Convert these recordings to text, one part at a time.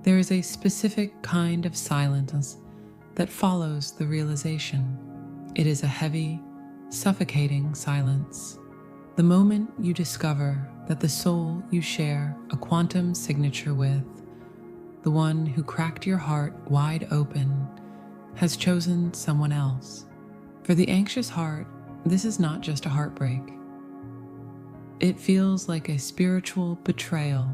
There is a specific kind of silence that follows the realization. It is a heavy, suffocating silence. The moment you discover that the soul you share a quantum signature with, the one who cracked your heart wide open, has chosen someone else. For the anxious heart, this is not just a heartbreak. It feels like a spiritual betrayal.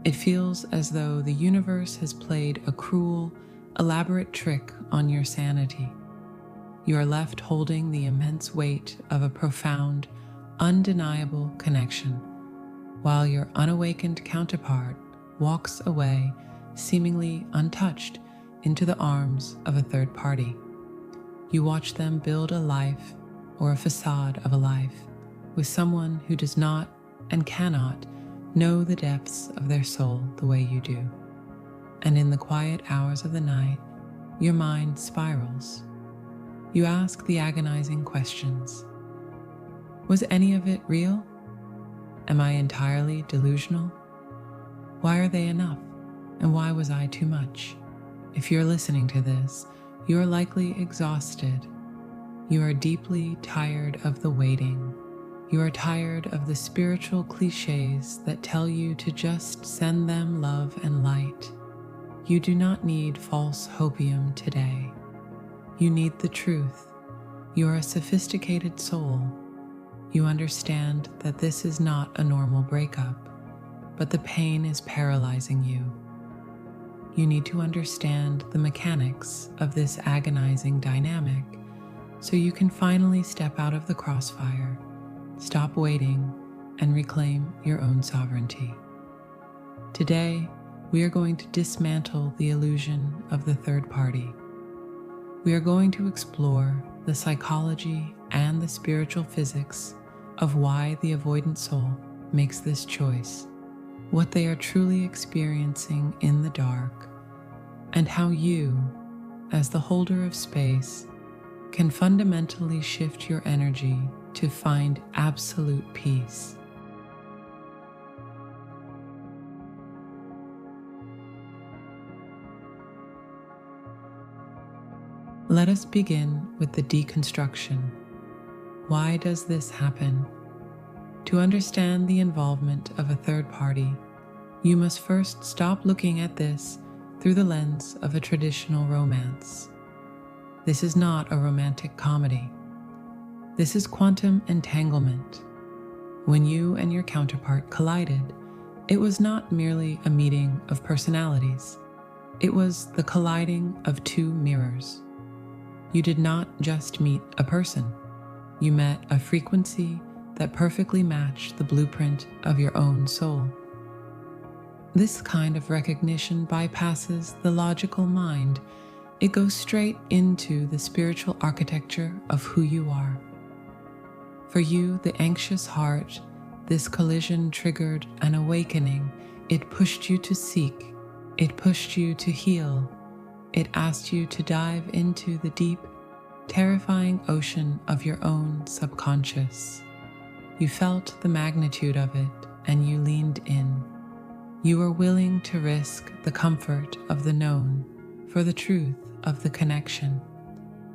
It feels as though the universe has played a cruel, elaborate trick on your sanity. You are left holding the immense weight of a profound, undeniable connection, while your unawakened counterpart walks away seemingly untouched into the arms of a third party. You watch them build a life, or a facade of a life, with someone who does not and cannot know the depths of their soul the way you do. And in the quiet hours of the night, your mind spirals. You ask the agonizing questions. Was any of it real? Am I entirely delusional? Why are they enough? And why was I too much? If you're listening to this, you are likely exhausted. You are deeply tired of the waiting. You are tired of the spiritual cliches that tell you to just send them love and light. You do not need false hopium today. You need the truth. You are a sophisticated soul. You understand that this is not a normal breakup, but the pain is paralyzing you. You need to understand the mechanics of this agonizing dynamic so you can finally step out of the crossfire, stop waiting, and reclaim your own sovereignty. Today, we are going to dismantle the illusion of the third party. We are going to explore the psychology and the spiritual physics of why the avoidant soul makes this choice, what they are truly experiencing in the dark, and how you, as the holder of space, can fundamentally shift your energy to find absolute peace. Let us begin with the deconstruction. Why does this happen? To understand the involvement of a third party, you must first stop looking at this through the lens of a traditional romance. This is not a romantic comedy. This is quantum entanglement. When you and your counterpart collided, it was not merely a meeting of personalities. It was the colliding of two mirrors. You did not just meet a person. You met a frequency that perfectly matched the blueprint of your own soul. This kind of recognition bypasses the logical mind. It goes straight into the spiritual architecture of who you are. For you, the anxious heart, this collision triggered an awakening. It pushed you to seek. It pushed you to heal. It asked you to dive into the deep, terrifying ocean of your own subconscious. You felt the magnitude of it, and you leaned in. You were willing to risk the comfort of the known for the truth of the connection.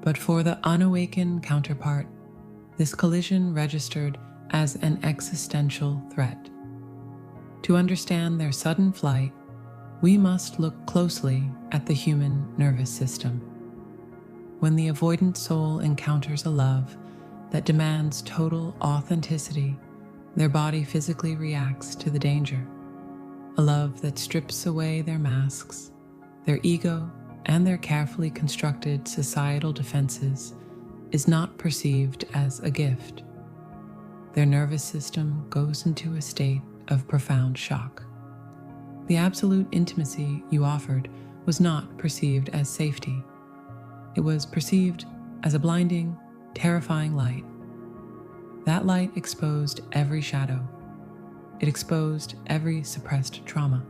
But for the unawakened counterpart, this collision registered as an existential threat. To understand their sudden flight, we must look closely at the human nervous system. When the avoidant soul encounters a love that demands total authenticity, their body physically reacts to the danger. A love that strips away their masks, their ego, and their carefully constructed societal defenses is not perceived as a gift. Their nervous system goes into a state of profound shock. The absolute intimacy you offered was not perceived as safety. It was perceived as a blinding, terrifying light. That light exposed every shadow. It exposed every suppressed trauma.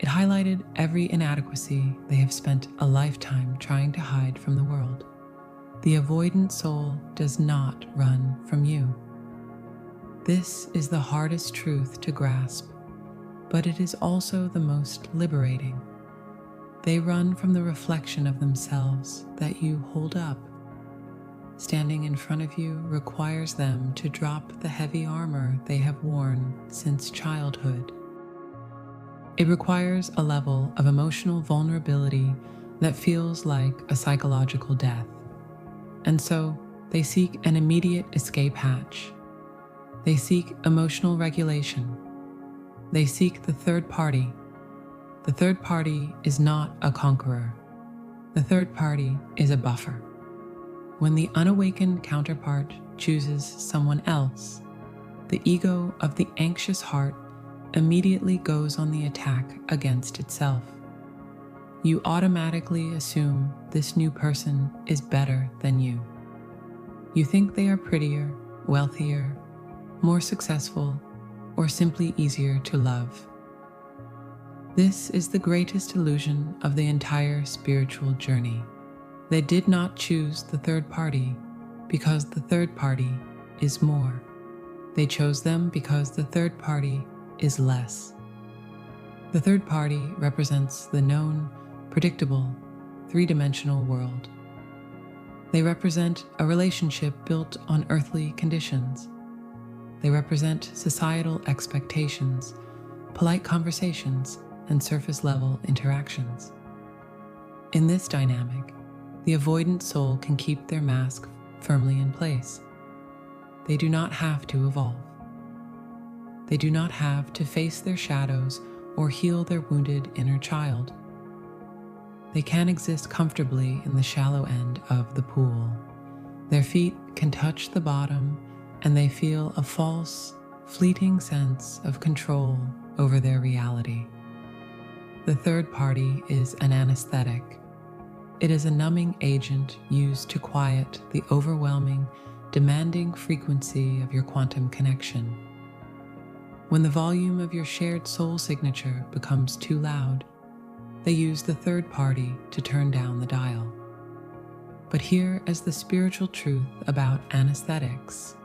It highlighted every inadequacy they have spent a lifetime trying to hide from the world. The avoidant soul does not run from you. This is the hardest truth to grasp. but it is also the most liberating. They run from the reflection of themselves that you hold up. Standing in front of you requires them to drop the heavy armor they have worn since childhood. It requires a level of emotional vulnerability that feels like a psychological death. And so they seek an immediate escape hatch. They seek emotional regulation. They seek the third party. The third party is not a conqueror. The third party is a buffer. When the unawakened counterpart chooses someone else, the ego of the anxious heart immediately goes on the attack against itself. You automatically assume this new person is better than you. You think they are prettier, wealthier, more successful, or simply easier to love. This is the greatest illusion of the entire spiritual journey. They did not choose the third party because the third party is more. They chose them because the third party is less. The third party represents the known, predictable, three-dimensional world. They represent a relationship built on earthly conditions. They represent societal expectations, polite conversations, and surface-level interactions. In this dynamic, the avoidant soul can keep their mask firmly in place. They do not have to evolve. They do not have to face their shadows or heal their wounded inner child. They can exist comfortably in the shallow end of the pool. Their feet can touch the bottom, and they feel a false, fleeting sense of control over their reality. The third party is an anesthetic. It is a numbing agent used to quiet the overwhelming, demanding frequency of your quantum connection. When the volume of your shared soul signature becomes too loud, they use the third party to turn down the dial. But here is the spiritual truth about anesthetics.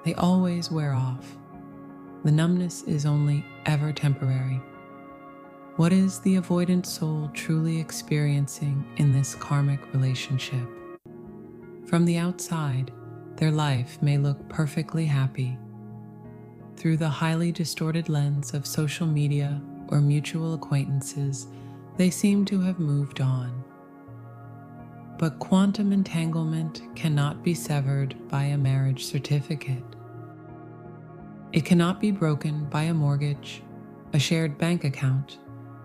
They always wear off. The numbness is only ever temporary. What is the avoidant soul truly experiencing in this karmic relationship? From the outside, their life may look perfectly happy. Through the highly distorted lens of social media or mutual acquaintances, they seem to have moved on. But quantum entanglement cannot be severed by a marriage certificate. It cannot be broken by a mortgage, a shared bank account,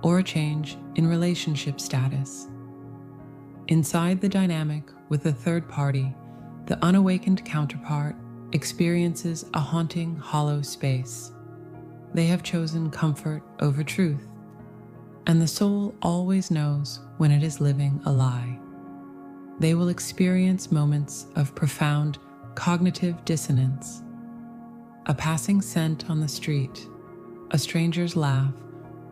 or a change in relationship status. Inside the dynamic with the third party, the unawakened counterpart experiences a haunting, hollow space. They have chosen comfort over truth, and the soul always knows when it is living a lie. They will experience moments of profound cognitive dissonance. A passing scent on the street, a stranger's laugh,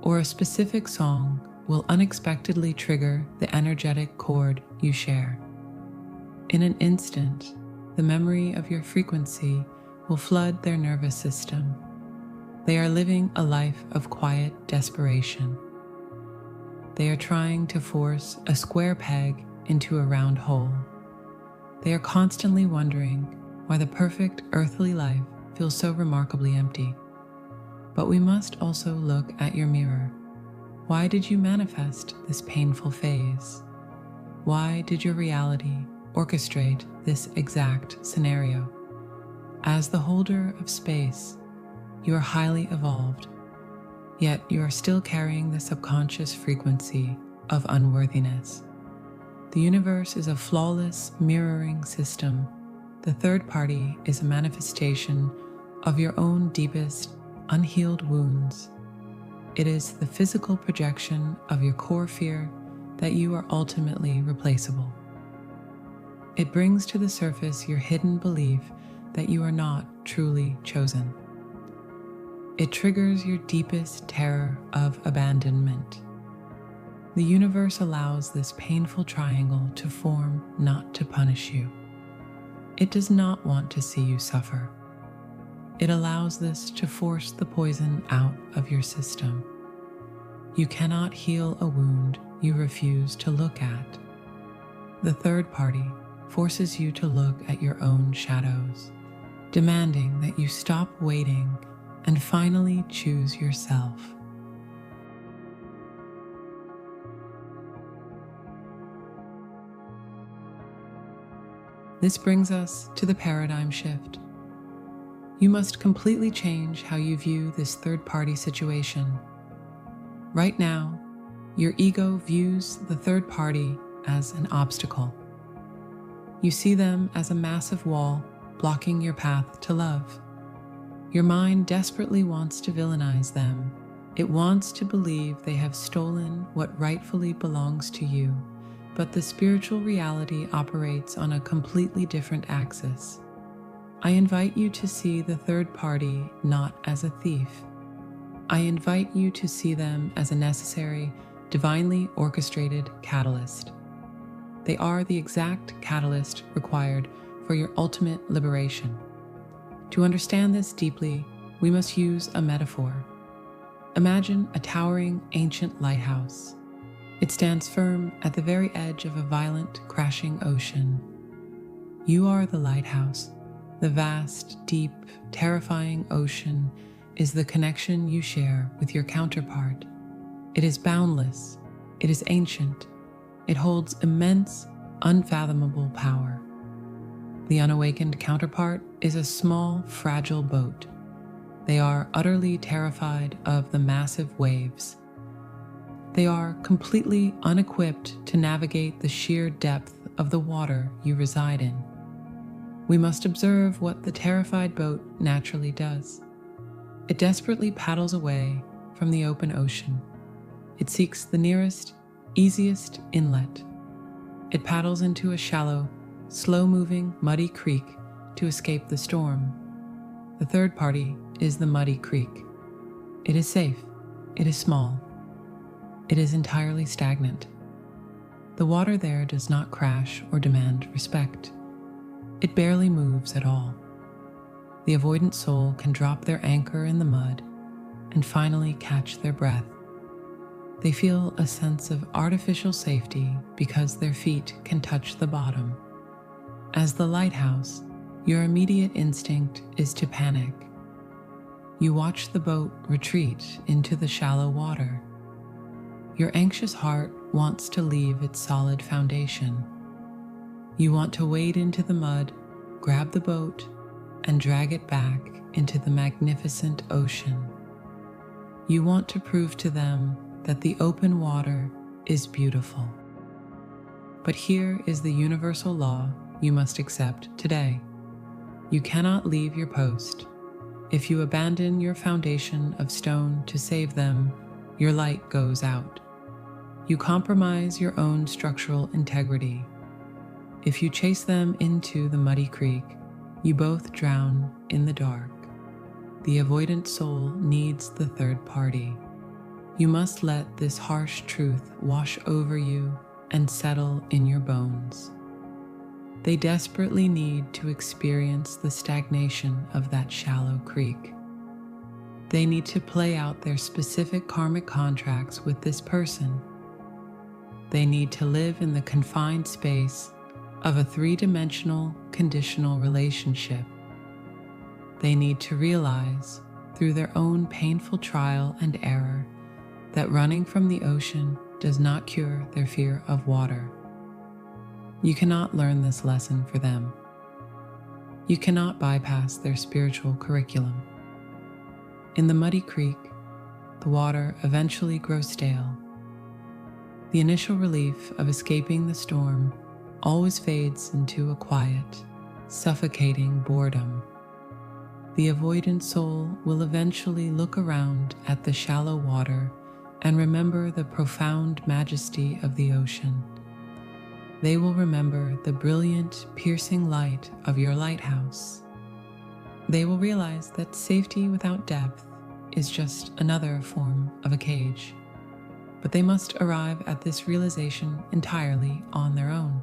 or a specific song will unexpectedly trigger the energetic chord you share. In an instant, the memory of your frequency will flood their nervous system. They are living a life of quiet desperation. They are trying to force a square peg into a round hole. They are constantly wondering why the perfect earthly life feels so remarkably empty. But we must also look at your mirror. Why did you manifest this painful phase? Why did your reality orchestrate this exact scenario? As the holder of space, you are highly evolved, yet you are still carrying the subconscious frequency of unworthiness. The universe is a flawless mirroring system. The third party is a manifestation of your own deepest, unhealed wounds. It is the physical projection of your core fear that you are ultimately replaceable. It brings to the surface your hidden belief that you are not truly chosen. It triggers your deepest terror of abandonment. The universe allows this painful triangle to form not to punish you. It does not want to see you suffer. It allows this to force the poison out of your system. You cannot heal a wound you refuse to look at. The third party forces you to look at your own shadows, demanding that you stop waiting and finally choose yourself. This brings us to the paradigm shift. You must completely change how you view this third-party situation. Right now, your ego views the third party as an obstacle. You see them as a massive wall blocking your path to love. Your mind desperately wants to villainize them. It wants to believe they have stolen what rightfully belongs to you, but the spiritual reality operates on a completely different axis. I invite you to see the third party not as a thief. I invite you to see them as a necessary, divinely orchestrated catalyst. They are the exact catalyst required for your ultimate liberation. To understand this deeply, we must use a metaphor. Imagine a towering, ancient lighthouse. It stands firm at the very edge of a violent, crashing ocean. You are the lighthouse. The vast, deep, terrifying ocean is the connection you share with your counterpart. It is boundless. It is ancient. It holds immense, unfathomable power. The unawakened counterpart is a small, fragile boat. They are utterly terrified of the massive waves. They are completely unequipped to navigate the sheer depth of the water you reside in. We must observe what the terrified boat naturally does. It desperately paddles away from the open ocean. It seeks the nearest, easiest inlet. It paddles into a shallow, slow-moving, muddy creek to escape the storm. The third party is the muddy creek. It is safe. It is small. It is entirely stagnant. The water there does not crash or demand respect. It barely moves at all. The avoidant soul can drop their anchor in the mud and finally catch their breath. They feel a sense of artificial safety because their feet can touch the bottom. As the lighthouse, your immediate instinct is to panic. You watch the boat retreat into the shallow water. Your anxious heart wants to leave its solid foundation. You want to wade into the mud, grab the boat, and drag it back into the magnificent ocean. You want to prove to them that the open water is beautiful. But here is the universal law you must accept today. You cannot leave your post. If you abandon your foundation of stone to save them, your light goes out. You compromise your own structural integrity. If you chase them into the muddy creek, you both drown in the dark. The avoidant soul needs the third party. You must let this harsh truth wash over you and settle in your bones. They desperately need to experience the stagnation of that shallow creek. They need to play out their specific karmic contracts with this person. They need to live in the confined space of a three-dimensional, conditional relationship. They need to realize, through their own painful trial and error, that running from the ocean does not cure their fear of water. You cannot learn this lesson for them. You cannot bypass their spiritual curriculum. In the muddy creek, the water eventually grows stale. The initial relief of escaping the storm always fades into a quiet, suffocating boredom. The avoidant soul will eventually look around at the shallow water and remember the profound majesty of the ocean. They will remember the brilliant, piercing light of your lighthouse. They will realize that safety without depth is just another form of a cage. But they must arrive at this realization entirely on their own.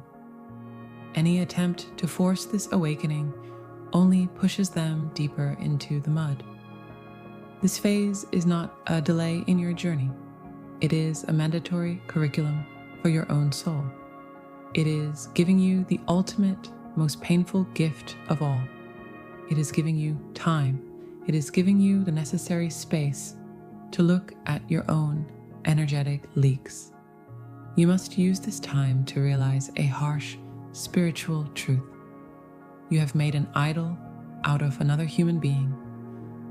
Any attempt to force this awakening only pushes them deeper into the mud. This phase is not a delay in your journey. It is a mandatory curriculum for your own soul. It is giving you the ultimate, most painful gift of all. It is giving you time. It is giving you the necessary space to look at your own energetic leaks. You must use this time to realize a harsh spiritual truth. You have made an idol out of another human being.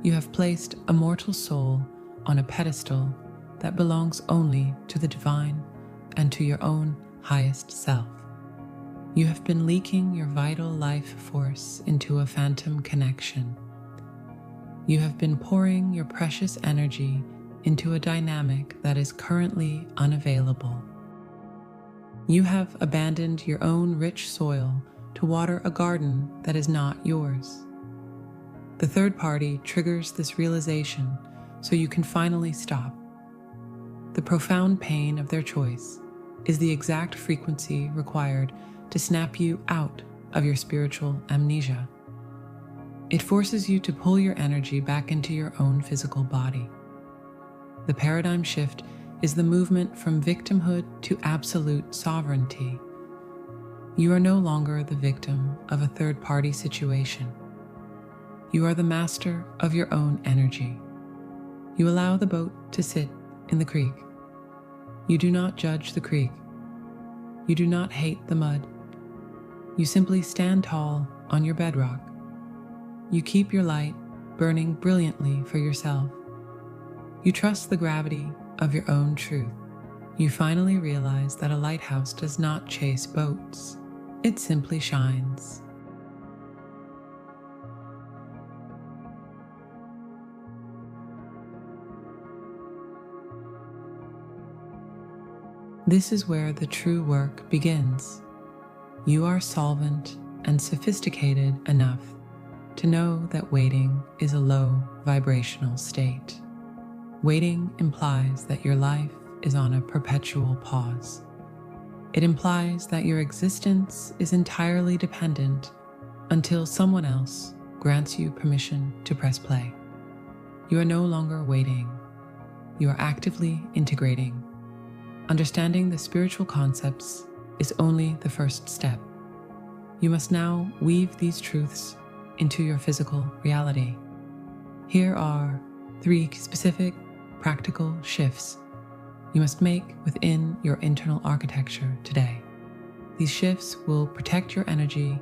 You have placed a mortal soul on a pedestal that belongs only to the divine and to your own highest self. You have been leaking your vital life force into a phantom connection. You have been pouring your precious energy into a dynamic that is currently unavailable. You have abandoned your own rich soil to water a garden that is not yours. The third party triggers this realization so you can finally stop. The profound pain of their choice is the exact frequency required to snap you out of your spiritual amnesia. It forces you to pull your energy back into your own physical body. The paradigm shift is the movement from victimhood to absolute sovereignty. You are no longer the victim of a third-party situation. You are the master of your own energy. You allow the boat to sit in the creek. You do not judge the creek. You do not hate the mud. You simply stand tall on your bedrock. You keep your light burning brilliantly for yourself. You trust the gravity of your own truth. You finally realize that a lighthouse does not chase boats. It simply shines. This is where the true work begins. You are solvent and sophisticated enough to know that waiting is a low vibrational state. Waiting implies that your life is on a perpetual pause. It implies that your existence is entirely dependent until someone else grants you permission to press play. You are no longer waiting. You are actively integrating. Understanding the spiritual concepts is only the first step. You must now weave these truths into your physical reality. Here are 3 specific, practical shifts you must make within your internal architecture today. These shifts will protect your energy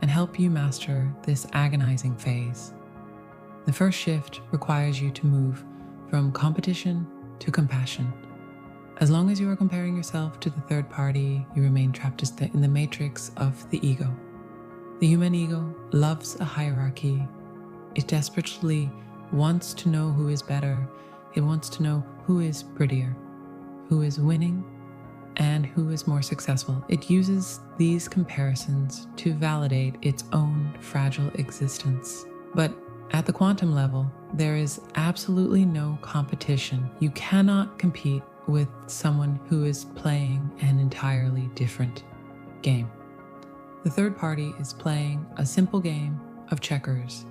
and help you master this agonizing phase. The first shift requires you to move from competition to compassion. As long as you are comparing yourself to the third party, you remain trapped in the matrix of the ego. The human ego loves a hierarchy. It desperately wants to know who is better. It wants to know who is prettier, who is winning, and who is more successful. It uses these comparisons to validate its own fragile existence. But at the quantum level, there is absolutely no competition. You cannot compete with someone who is playing an entirely different game. The third party is playing a simple game of checkers.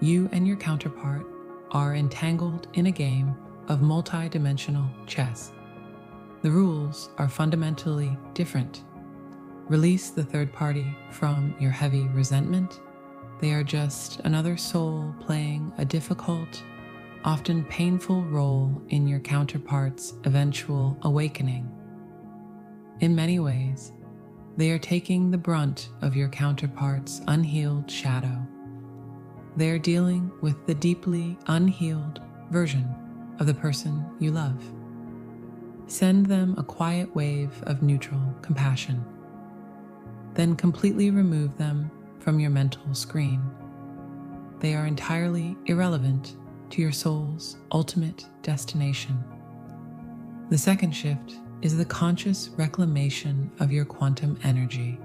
You and your counterpart are entangled in a game of multi-dimensional chess. The rules are fundamentally different. Release the third party from your heavy resentment. They are just another soul playing a difficult, often painful role in your counterpart's eventual awakening. In many ways, they are taking the brunt of your counterpart's unhealed shadow. They are dealing with the deeply unhealed version of the person you love. Send them a quiet wave of neutral compassion. Then completely remove them from your mental screen. They are entirely irrelevant to your soul's ultimate destination. The second shift is the conscious reclamation of your quantum energy.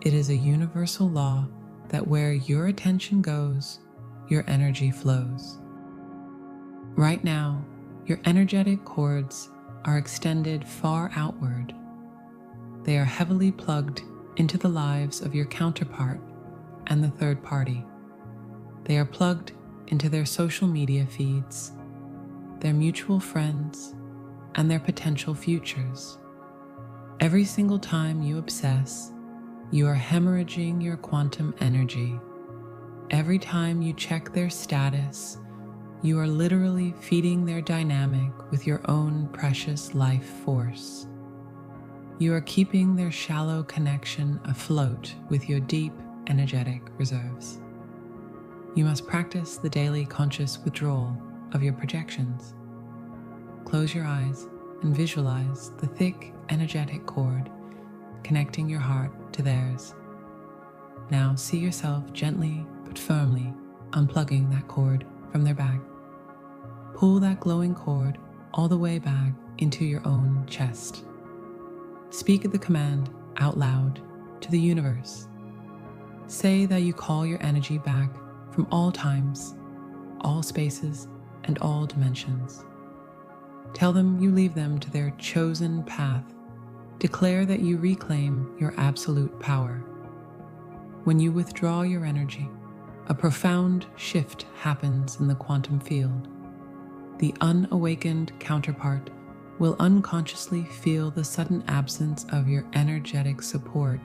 It is a universal law that where your attention goes, your energy flows. Right now, your energetic cords are extended far outward. They are heavily plugged into the lives of your counterpart and the third party. They are plugged into their social media feeds, their mutual friends, and their potential futures. Every single time you obsess, you are hemorrhaging your quantum energy. Every time you check their status, you are literally feeding their dynamic with your own precious life force. You are keeping their shallow connection afloat with your deep energetic reserves. You must practice the daily conscious withdrawal of your projections. Close your eyes and visualize the thick, energetic cord connecting your heart to theirs. Now see yourself gently but firmly unplugging that cord from their back. Pull that glowing cord all the way back into your own chest. Speak the command out loud to the universe. Say that you call your energy back from all times, all spaces, and all dimensions. Tell them you leave them to their chosen path. Declare that you reclaim your absolute power. When you withdraw your energy, a profound shift happens in the quantum field. The unawakened counterpart will unconsciously feel the sudden absence of your energetic support.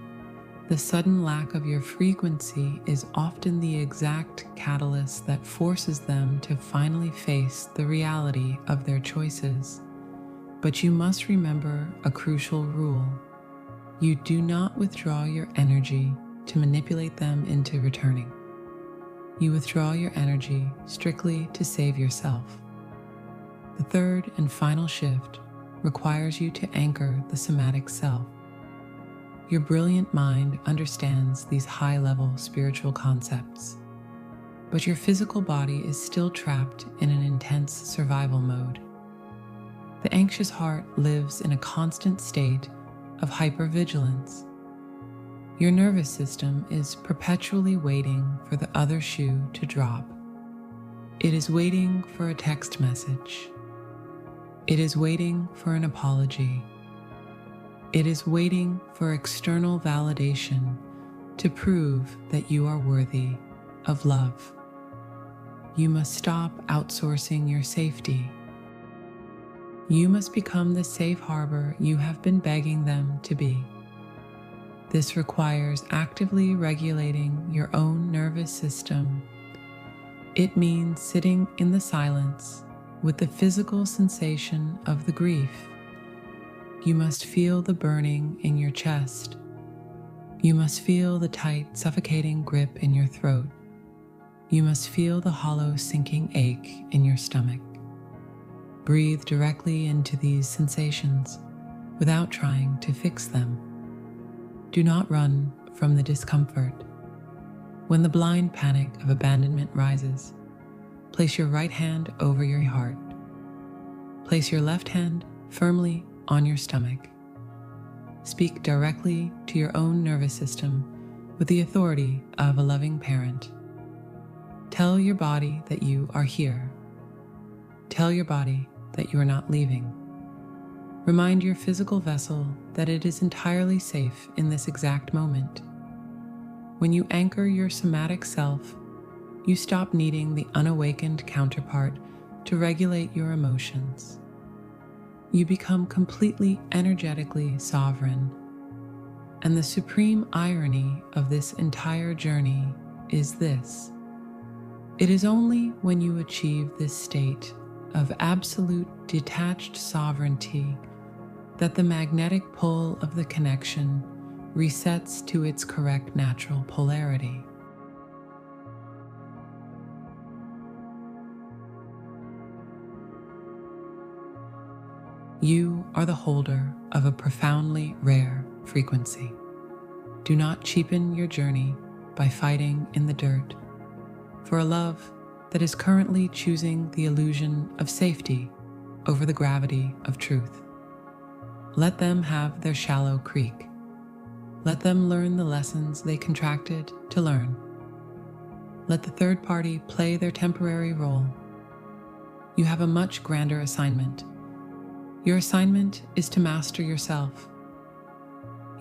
The sudden lack of your frequency is often the exact catalyst that forces them to finally face the reality of their choices. But you must remember a crucial rule. You do not withdraw your energy to manipulate them into returning. You withdraw your energy strictly to save yourself. The third and final shift requires you to anchor the somatic self. Your brilliant mind understands these high-level spiritual concepts, but your physical body is still trapped in an intense survival mode. The anxious heart lives in a constant state of hypervigilance. Your nervous system is perpetually waiting for the other shoe to drop. It is waiting for a text message. It is waiting for an apology. It is waiting for external validation to prove that you are worthy of love. You must stop outsourcing your safety. You must become the safe harbor you have been begging them to be. This requires actively regulating your own nervous system. It means sitting in the silence with the physical sensation of the grief. You must feel the burning in your chest. You must feel the tight, suffocating grip in your throat. You must feel the hollow, sinking ache in your stomach. Breathe directly into these sensations without trying to fix them. Do not run from the discomfort. When the blind panic of abandonment rises, place your right hand over your heart. Place your left hand firmly on your stomach. Speak directly to your own nervous system with the authority of a loving parent. Tell your body that you are here. Tell your body that you are not leaving. Remind your physical vessel that it is entirely safe in this exact moment. When you anchor your somatic self, you stop needing the unawakened counterpart to regulate your emotions. You become completely energetically sovereign. And the supreme irony of this entire journey is this. It is only when you achieve this state of absolute detached sovereignty that the magnetic pull of the connection resets to its correct natural polarity. You are the holder of a profoundly rare frequency. Do not cheapen your journey by fighting in the dirt for a love that is currently choosing the illusion of safety over the gravity of truth. Let them have their shallow creek. Let them learn the lessons they contracted to learn. Let the third party play their temporary role. You have a much grander assignment. Your assignment is to master yourself.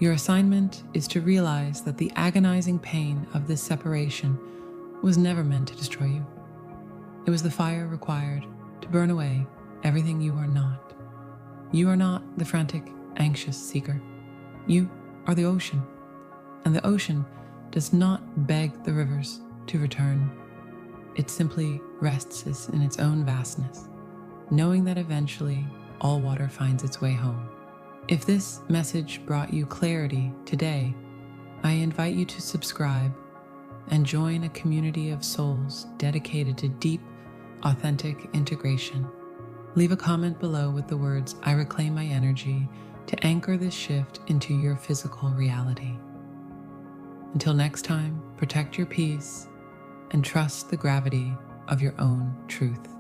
Your assignment is to realize that the agonizing pain of this separation was never meant to destroy you. It was the fire required to burn away everything you are not. You are not the frantic, anxious seeker. You are the ocean, and the ocean does not beg the rivers to return. It simply rests in its own vastness, knowing that eventually all water finds its way home. If this message brought you clarity today, I invite you to subscribe and join a community of souls dedicated to deep, authentic integration. Leave a comment below with the words, "I reclaim my energy," to anchor this shift into your physical reality. Until next time, protect your peace and trust the gravity of your own truth.